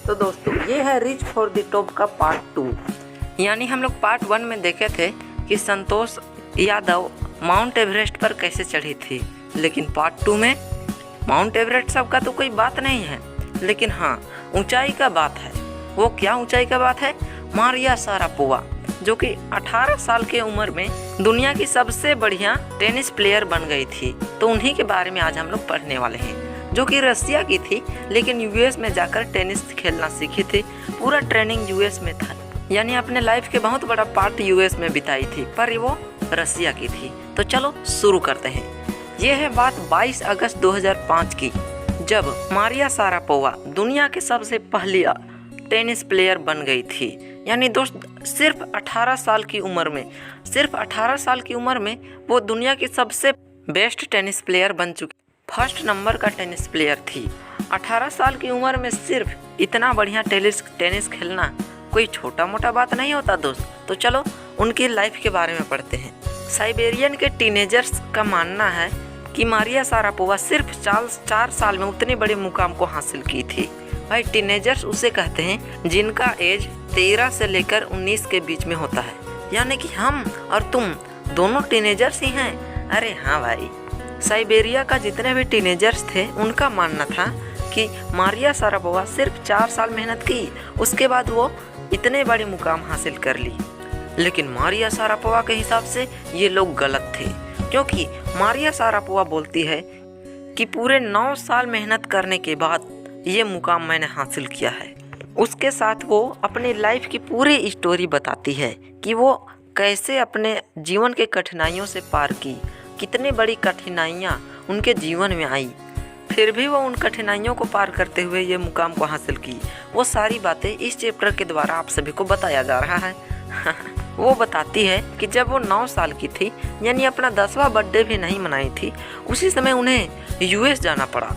तो दोस्तों ये है रीच फॉर द टॉप का पार्ट 2। यानी हम लोग पार्ट 1 में देखे थे कि संतोष यादव माउंट एवरेस्ट पर कैसे चढ़ी थी, लेकिन पार्ट 2 में माउंट एवरेस्ट सब का तो कोई बात नहीं है, लेकिन हाँ ऊंचाई का बात है। वो क्या ऊंचाई का बात है? मारिया शारापोवा जो कि 18 साल की उम्र में दुनिया की सबसे बढ़िया टेनिस प्लेयर बन गई थी। तो उन्हीं के बारे में आज हम लोग पढ़ने वाले हैं, जो कि रसिया की थी लेकिन यूएस में जाकर टेनिस खेलना सीखी थी। पूरा ट्रेनिंग यूएस में था, यानी अपने लाइफ के बहुत बड़ा पार्ट यूएस में बिताई थी, पर वो रसिया की थी। तो चलो शुरू करते हैं। ये है बात 22 अगस्त 2005 की, जब मारिया शारापोवा दुनिया के सबसे पहली टेनिस प्लेयर बन गई थी। यानी दोस्त सिर्फ 18 साल की उम्र में वो दुनिया की सबसे बेस्ट टेनिस प्लेयर बन चुकी, फर्स्ट नंबर का टेनिस प्लेयर थी। 18 साल की उम्र में सिर्फ इतना बढ़िया टेनिस खेलना कोई छोटा मोटा बात नहीं होता दोस्त। तो चलो उनकी लाइफ के बारे में पढ़ते हैं। साइबेरियन के टीनेजर्स का मानना है कि मारिया शारापोवा सिर्फ 4 साल में उतने बड़े मुकाम को हासिल की थी। भाई टीनेजर्स उसे कहते हैं जिनका एज 13 से लेकर 19 के बीच में होता है। यानी कि हम और तुम दोनों टीनेजर्स ही हैं। अरे हाँ भाई, साइबेरिया का जितने भी टीनेजर्स थे उनका मानना था कि मारिया शारापोवा सिर्फ 4 साल मेहनत की, उसके बाद वो इतने बड़े मुकाम हासिल कर ली। लेकिन मारिया शारापोवा के हिसाब से ये लोग गलत थे, क्योंकि मारिया शारापोवा बोलती है कि पूरे 9 साल मेहनत करने के बाद ये मुकाम मैंने हासिल किया है। उसके साथ वो अपनी लाइफ की पूरी स्टोरी बताती है कि वो कैसे अपने जीवन के कठिनाइयों से पार की, कितनी बड़ी कठिनाइयाँ उनके जीवन में आई, फिर भी वो उन कठिनाइयों को पार करते हुए ये मुकाम को हासिल की। वो सारी बातें इस चैप्टर के द्वारा आप सभी को बताया जा रहा है। वो बताती है कि जब वो 9 साल की थी, यानी अपना 10वां बर्थडे भी नहीं मनाई थी, उसी समय उन्हें यूएस जाना पड़ा।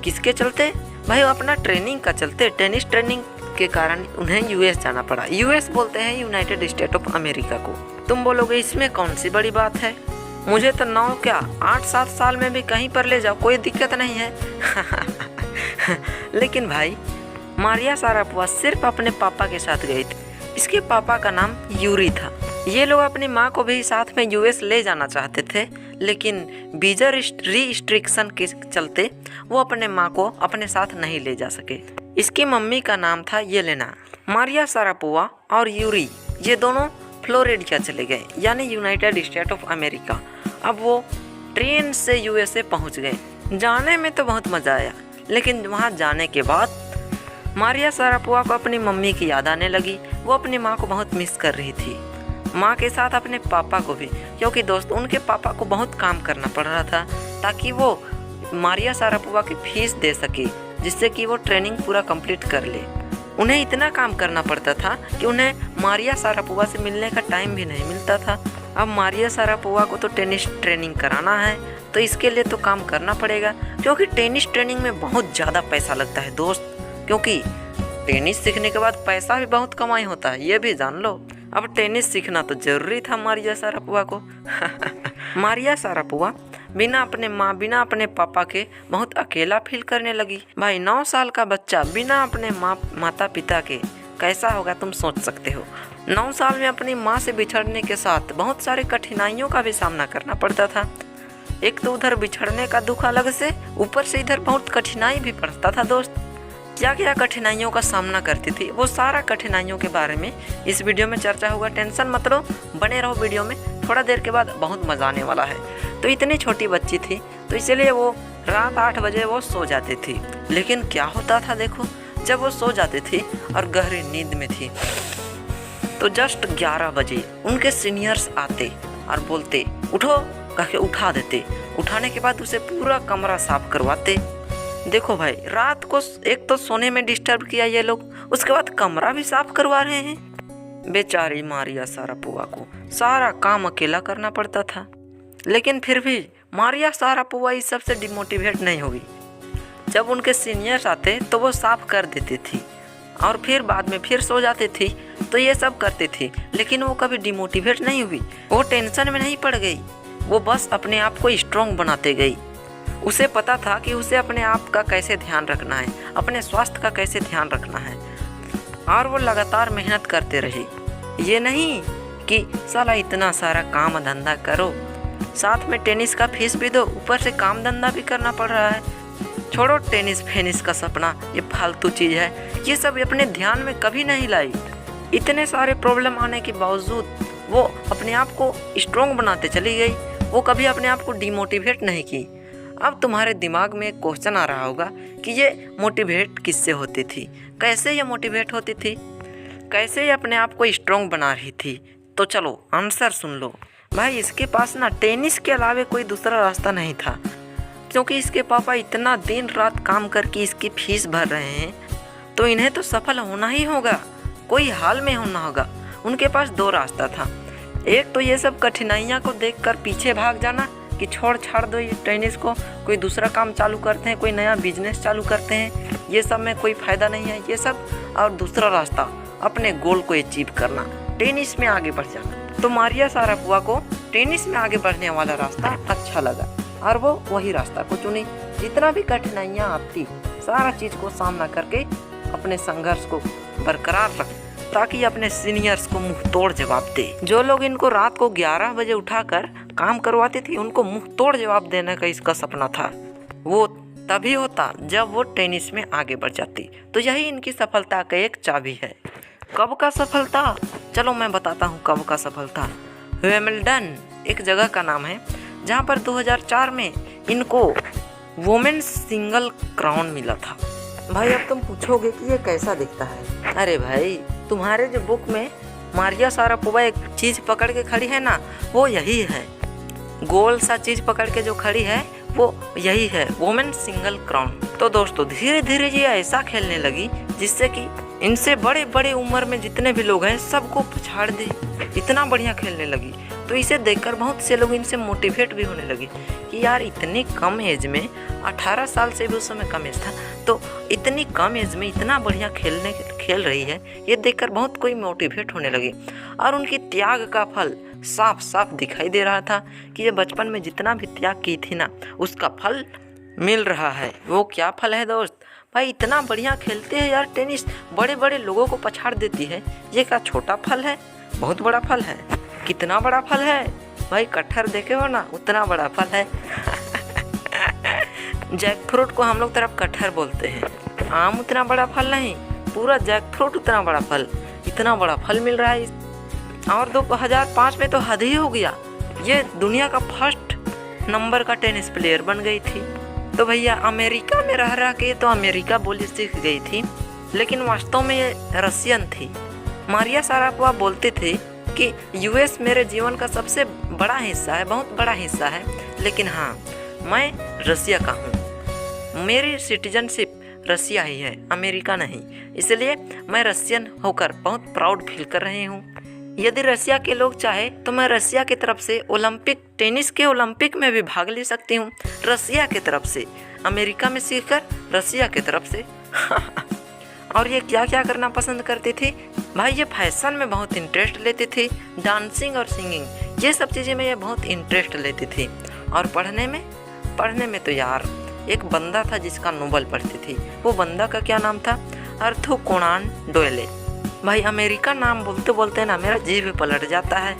किसके चलते? भाई अपना ट्रेनिंग का चलते, टेनिस ट्रेनिंग के कारण उन्हें यूएस जाना पड़ा। यूएस बोलते हैं यूनाइटेड स्टेट ऑफ अमेरिका को। तुम बोलोगे इसमें कौन सी बड़ी बात है, मुझे तो 9 क्या 8-7 साल में भी कहीं पर ले जाओ, कोई दिक्कत नहीं है। लेकिन भाई मारिया शारापोवा सिर्फ अपने पापा के साथ गई थी। इसके पापा का नाम यूरी था। ये लोग अपनी माँ को भी साथ में यूएस ले जाना चाहते थे, लेकिन वीजा रिस्ट्रिक्शन के चलते वो अपने माँ को अपने साथ नहीं ले जा सके। इसकी मम्मी का नाम था येलेना। मारिया शारापोवा और यूरी ये दोनों फ्लोरिडा चले गए, यानी यूनाइटेड स्टेट ऑफ अमेरिका। अब वो ट्रेन से यूएसए पहुंच गए। जाने में तो बहुत मज़ा आया, लेकिन वहां जाने के बाद मारिया शारापोवा को अपनी मम्मी की याद आने लगी। वो अपनी माँ को बहुत मिस कर रही थी, माँ के साथ अपने पापा को भी, क्योंकि दोस्त उनके पापा को बहुत काम करना पड़ रहा था ताकि वो मारिया शारापोवा की फीस दे सके, जिससे कि वो ट्रेनिंग पूरा कंप्लीट कर ले। उन्हें इतना काम करना पड़ता था कि उन्हें मारिया शारापोवा से मिलने का टाइम भी नहीं मिलता था। अब मारिया शारापोवा को तो टेनिस ट्रेनिंग कराना है, तो इसके लिए तो काम करना पड़ेगा, क्योंकि टेनिस ट्रेनिंग में बहुत ज़्यादा पैसा लगता है दोस्त। क्योंकि टेनिस सीखने के बाद पैसा भी बहुत कमाई होता है, ये भी जान लो। अब टेनिस सीखना तो जरूरी था मारिया शारापोवा को। मारिया शारापोवा बिना अपने माँ बिना अपने पापा के बहुत अकेला फील करने लगी। भाई 9 साल का बच्चा बिना अपने माता पिता के कैसा होगा तुम सोच सकते हो। 9 साल में अपनी माँ से बिछड़ने के साथ बहुत सारे कठिनाइयों का भी सामना करना पड़ता था। एक तो उधर बिछड़ने का दुख अलग से, ऊपर से इधर बहुत कठिनाई भी पड़ता था दोस्त। क्या क्या कठिनाइयों का सामना करती थी, वो सारा कठिनाइयों के बारे में इस वीडियो में चर्चा होगा। टेंशन मत लो, बने रहो वीडियो में, थोड़ा देर के बाद बहुत मज़ा आने वाला है। तो इतनी छोटी बच्ची थी, तो इसलिए वो रात 8 बजे वो सो जाती थी। लेकिन क्या होता था देखो, जब वो सो जाती थी और गहरी नींद में थी, तो जस्ट 11 बजे उनके सीनियर्स आते और बोलते उठो, कह के उठा देते। उठाने के बाद उसे पूरा कमरा साफ करवाते। देखो भाई, रात को एक तो सोने में डिस्टर्ब किया ये लोग, उसके बाद कमरा भी साफ करवा रहे हैं। बेचारी मारिया शारापोवा को सारा काम अकेला करना पड़ता था। लेकिन फिर भी मारिया शारापोवा इस सबसे डिमोटिवेट नहीं हुई। जब उनके सीनियर्स आते तो वो साफ कर देती थी और फिर बाद में फिर सो जाती थी, तो ये सब करती थी। लेकिन वो कभी डिमोटिवेट नहीं हुई, वो टेंशन में नहीं पड़ गई, वो बस अपने आप को स्ट्रॉन्ग बनाते गई। उसे पता था कि उसे अपने आप का कैसे ध्यान रखना है, अपने स्वास्थ्य का कैसे ध्यान रखना है। और वो लगातार मेहनत करते रहे। ये नहीं कि साला इतना सारा काम धंधा करो, साथ में टेनिस का फीस भी दो, ऊपर से काम धंधा भी करना पड़ रहा है। छोड़ो टेनिस फेनिस का सपना, ये फालतू चीज़ है, ये सब अपने ध्यान में कभी नहीं लाई। इतने सारे प्रॉब्लम आने के बावजूद वो अपने आप को स्ट्रॉन्ग बनाते चली गई, वो कभी अपने आप को डिमोटिवेट नहीं की। अब तुम्हारे दिमाग में एक क्वेश्चन आ रहा होगा कि ये मोटिवेट किससे होती थी, कैसे ये मोटिवेट होती थी, कैसे ये अपने आप को स्ट्रॉन्ग बना रही थी। तो चलो आंसर सुन लो। भाई इसके पास ना टेनिस के अलावा कोई दूसरा रास्ता नहीं था, क्योंकि इसके पापा इतना दिन रात काम करके इसकी फीस भर रहे हैं, तो इन्हें तो सफल होना ही होगा, कोई हाल में होना होगा। उनके पास दो रास्ता था, एक तो ये सब कठिनाइयाँ को देखकर पीछे भाग जाना कि छोड़ छाड़ दो ये टेनिस को, कोई दूसरा काम चालू करते हैं, कोई नया बिजनेस चालू करते हैं, ये सब में कोई फ़ायदा नहीं है ये सब। और दूसरा रास्ता अपने गोल को अचीव करना, टेनिस में आगे बढ़ जाना। तो मारिया शारापोवा को टेनिस में आगे बढ़ने वाला रास्ता अच्छा लगा और वो वही रास्ता को चुनी। जितना भी कठिनाइयाँ आती, सारा चीज़ को सामना करके अपने संघर्ष को बरकरार रख, ताकि अपने सीनियर्स को मुंह तोड़ जवाब दे। जो लोग इनको रात को 11 बजे उठाकर काम करवाती थी, उनको मुंह तोड़ जवाब देने का इसका सपना था। वो तभी होता जब वो टेनिस में आगे बढ़ जाती। तो यही इनकी सफलता का एक चाबी है। कब का सफलता, चलो मैं बताता हूँ कब का सफलता। विंबलडन एक जगह का नाम है, जहाँ पर 2004 में इनको वुमेन्स सिंगल क्राउन मिला था। भाई अब तुम पूछोगे कि ये कैसा दिखता है। अरे भाई तुम्हारे जो बुक में मारिया शारापोवा एक चीज़ पकड़ के खड़ी है ना, वो यही है। गोल सा चीज़ पकड़ के जो खड़ी है वो यही है, वुमेन सिंगल क्राउन। तो दोस्तों धीरे धीरे ये ऐसा खेलने लगी जिससे कि इनसे बड़े बड़े उम्र में जितने भी लोग हैं सबको पछाड़ दे, इतना बढ़िया खेलने लगी। तो इसे देखकर बहुत से लोग इनसे मोटिवेट भी होने लगे कि यार इतनी कम एज में, 18 साल से भी उस समय कम एज था, तो इतनी कम एज में इतना बढ़िया खेल रही है, ये देखकर बहुत कोई मोटिवेट होने लगे। और उनकी त्याग का फल साफ साफ दिखाई दे रहा था कि ये बचपन में जितना भी त्याग की थी ना, उसका फल मिल रहा है। वो क्या फल है दोस्त? भाई इतना बढ़िया खेलते हैं यार टेनिस, बड़े बड़े लोगों को पछाड़ देती है। ये क्या छोटा फल है? बहुत बड़ा फल है। कितना बड़ा फल है भाई? कटहर देखे हो ना, उतना बड़ा फल है। जैक फ्रूट को हम लोग तरफ कटहर बोलते हैं। आम उतना बड़ा फल नहीं, पूरा जैक फ्रूट उतना बड़ा फल, इतना बड़ा फल मिल रहा है। और 2005 में तो हद ही हो गया, ये दुनिया का फर्स्ट नंबर का टेनिस प्लेयर बन गई थी। तो भैया अमेरिका में रह के तो अमेरिका बोली सीख गई थी, लेकिन वास्तव में ये रसियन थी। मारिया शारापोवा बोलते थे कि यूएस मेरे जीवन का सबसे बड़ा हिस्सा है, बहुत बड़ा हिस्सा है, लेकिन हाँ मैं रसिया का हूँ, मेरी सिटीजनशिप रसिया ही है, अमेरिका नहीं, इसलिए मैं रसियन होकर बहुत प्राउड फील कर रही हूँ। यदि रसिया के लोग चाहे तो मैं रसिया की तरफ से ओलंपिक, टेनिस के ओलंपिक में भी भाग ले सकती हूँ, रसिया की तरफ से, अमेरिका में सीखकर रसिया की तरफ से। और ये क्या क्या करना पसंद करती थी भाई? ये फैशन में बहुत इंटरेस्ट लेती थी, डांसिंग और सिंगिंग, ये सब चीज़ें में ये बहुत इंटरेस्ट लेती थी। और पढ़ने में तो यार एक बंदा था जिसका नोबेल पढ़ती थी, वो बंदा का क्या नाम था? Arthur Conan Doyle. भाई अमेरिका नाम बोलते बोलते ना मेरा जीभ पलट जाता है।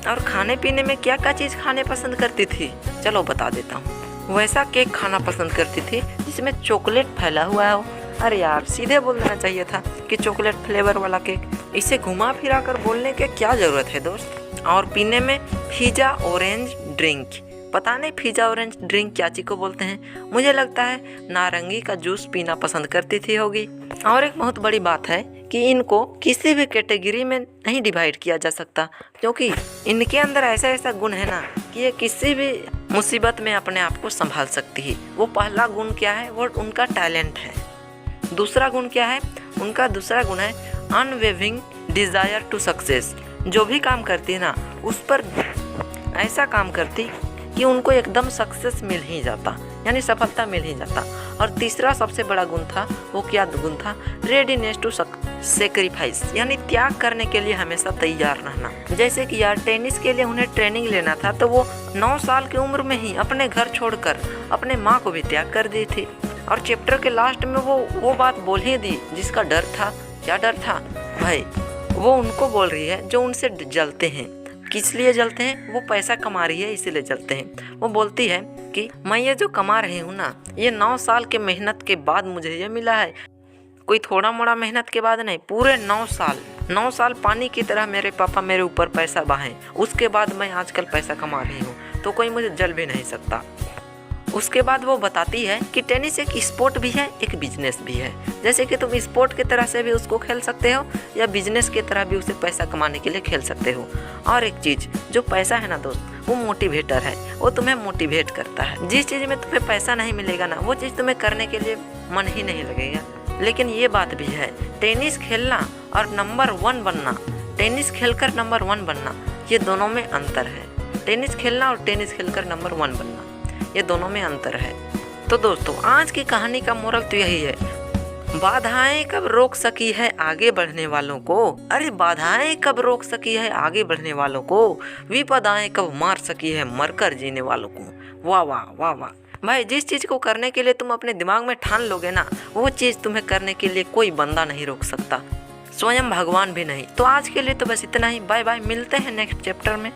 और खाने पीने में क्या क्या चीज़ खाने पसंद करती थी, चलो बता देता हूँ। वैसा केक खाना पसंद करती थी जिसमें चॉकलेट फैला हुआ हो। अरे यार सीधे बोल देना चाहिए था कि चॉकलेट फ्लेवर वाला केक, इसे घुमा फिरा कर बोलने की क्या ज़रूरत है दोस्त। और पीने में फिजा ऑरेंज ड्रिंक, पता नहीं फिजा ऑरेंज ड्रिंक क्या चीज़ को बोलते हैं, मुझे लगता है नारंगी का जूस पीना पसंद करती थी होगी। और एक बहुत बड़ी बात है कि इनको किसी भी कैटेगरी में नहीं डिवाइड किया जा सकता, क्योंकि इनके अंदर ऐसा ऐसा गुण है ना कि ये किसी भी मुसीबत में अपने आप को संभाल सकती है। वो पहला गुण क्या है? वो उनका टैलेंट है। दूसरा गुण क्या है? उनका दूसरा गुण है अनवेवरिंग डिज़ायर टू सक्सेस। जो भी काम करती है ना, उस पर ऐसा काम करती कि उनको एकदम सक्सेस मिल ही जाता, यानी सफलता मिल ही जाता। और तीसरा सबसे बड़ा गुण था, वो क्या गुण था? रेडीनेस टू सेक्रीफाइस, यानी त्याग करने के लिए हमेशा तैयार रहना। जैसे कि यार टेनिस के लिए उन्हें ट्रेनिंग लेना था, तो वो 9 साल की उम्र में ही अपने घर छोड़कर अपने माँ को भी त्याग कर दी थी। और चैप्टर के लास्ट में वो बात बोल ही दी जिसका डर था क्या डर था भाई? वो उनको बोल रही है जो उनसे जलते हैं। किस लिए जलते हैं? वो पैसा कमा रही है इसीलिए जलते हैं। वो बोलती है कि मैं ये जो कमा रही हूँ ना, ये 9 साल के मेहनत के बाद मुझे ये मिला है। कोई थोड़ा मोड़ा मेहनत के बाद नहीं, पूरे 9 साल पानी की तरह मेरे पापा मेरे ऊपर पैसा बहाएं, उसके बाद मैं आजकल पैसा कमा रही हूँ, तो कोई मुझे जल भी नहीं सकता। उसके बाद वो बताती है कि टेनिस एक स्पोर्ट भी है, एक बिजनेस भी है। जैसे कि तुम स्पोर्ट की तरह से भी उसको खेल सकते हो या बिजनेस की तरह भी उसे पैसा कमाने के लिए खेल सकते हो। और एक चीज़, जो पैसा है ना दोस्त, वो मोटिवेटर है, वो तुम्हें मोटिवेट करता है। जिस चीज़ में तुम्हें पैसा नहीं मिलेगा ना, वो चीज़ तुम्हें करने के लिए मन ही नहीं लगेगा। लेकिन ये बात भी है, टेनिस खेलना और नंबर 1 बनना, टेनिस खेलकर नंबर 1 बनना, ये दोनों में अंतर है। टेनिस खेलना और टेनिस खेलकर नंबर 1 बनना, ये दोनों में अंतर है। तो दोस्तों, आज की कहानी का मोरल तो यही है, बाधाएं कब रोक सकी है आगे बढ़ने वालों को? अरे बाधाएं कब रोक सकी है आगे बढ़ने वालों को? विपदाएं कब मार सकी है मरकर जीने वालों को? वाह वाह वाह वाह भाई, जिस चीज़ को करने के लिए तुम अपने दिमाग में ठान लोगे ना, वो चीज़ तुम्हें करने के लिए कोई बंदा नहीं रोक सकता, स्वयं भगवान भी नहीं। तो आज के लिए तो बस इतना ही। बाय बाय, मिलते हैं नेक्स्ट चैप्टर में।